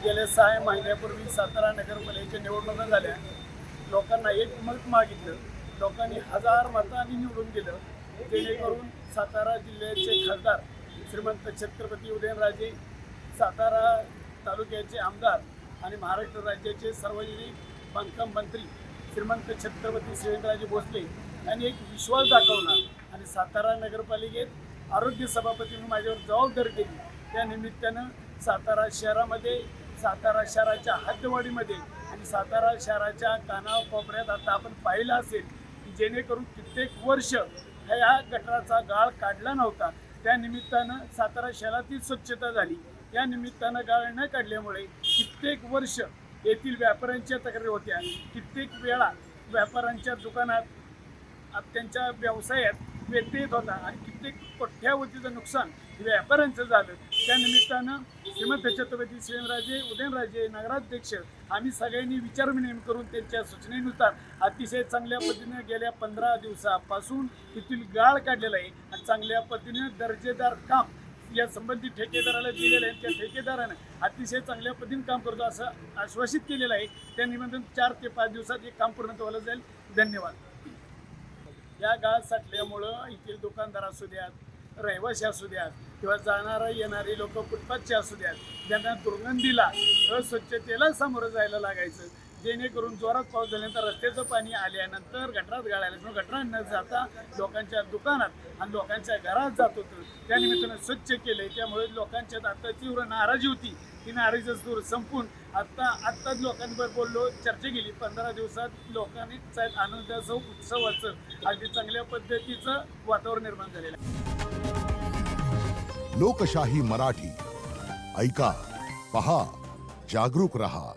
गेल्या 6 महिन्यापूर्वी सातारा नगरपालिकेच्या निवडणुका झाल्या. लोकांना एक मत मागितलं. लोकांनी 1000 मतांनी निवडून दिलं, जेणेकरून सातारा जिल्ह्याचे खासदार श्रीमंत छत्रपती उदयनराजे, सातारा तालुक्याचे आमदार आणि महाराष्ट्र राज्याचे सार्वजनिक बांधकाम मंत्री श्रीमंत छत्रपती श्रीराजे भोसले यांनी एक विश्वास दाखवला आणि सातारा नगरपालिकेत आरोग्य सभापती म्हणून माझ्यावर जबाबदारी दिली. त्या निमित्तानं सातारा शहरामध्ये, सातारा शहराच्या हद्दवाढीमध्ये आणि सातारा शहराच्या कानाकोपऱ्यात आता आपण पाहिलं असेल की जेणेकरून कित्येक वर्ष ह्या गटाराचा गाळ काढला नव्हता. त्या निमित्तानं सातारा शहरातील स्वच्छता झाली. या निमित्तानं गाळ न काढल्यामुळे कित्येक वर्ष येथील व्यापाऱ्यांच्या तक्रारी होत्या. कित्येक वेळा व्यापाऱ्यांच्या दुकानात त्यांच्या व्यवसायात व्यत्यय येत होता आणि कित्येक कोट्यावधीचं नुकसान व्यापाऱ्यांचं झालं. त्या निमित्तानं श्रीमंत छत्रपती श्रीराजे उदयनराजे नगराध्यक्ष आम्ही सगळ्यांनी विचारविनिमय करून त्यांच्या सूचनेनुसार अतिशय चांगल्या पद्धतीने गेल्या 15 दिवसापासून तिथील गाळ काढलेला आहे आणि चांगल्या पद्धतीने दर्जेदार काम या संबंधित ठेकेदाराला दिलेलं आहे. त्या ठेकेदारानं अतिशय चांगल्या पद्धतीने काम करतो असं आश्वासित केलेलं आहे. त्या निमित्तानं 4 ते 5 दिवसात हे काम पूर्ण व्हायला जाईल. धन्यवाद. या गाळ साठल्यामुळं येथील दुकानदार असू द्यात, रहिवासी असू द्यात किंवा जाणारा येणारी लोक फुटपाथचे असू द्यात, ज्यांना दुर्गंधीला अस्वच्छतेला सामोरं जायला लागायचं. जेणेकरून जोरात पाऊस झाल्यानंतर रस्त्याचं पाणी आल्यानंतर गटारात गाळ आल्यानंतर गटारात न जाता लोकांच्या दुकानात आणि लोकांच्या घरात जात होतं. त्यानिमित्तानं स्वच्छ केलं. त्यामुळे लोकांच्यात आता तीव्र नाराजी होती. ती नाराजीचं सूर संपून आत्ताच लोकांबरोबर बोललो, चर्चा केली. 15 दिवसात लोकांनी आनंदाचं उत्सवाचं अगदी चांगल्या पद्धतीचं वातावरण निर्माण झालेलं आहे. लोकशाही मराठी ऐका, पहा, जागरूक रहा.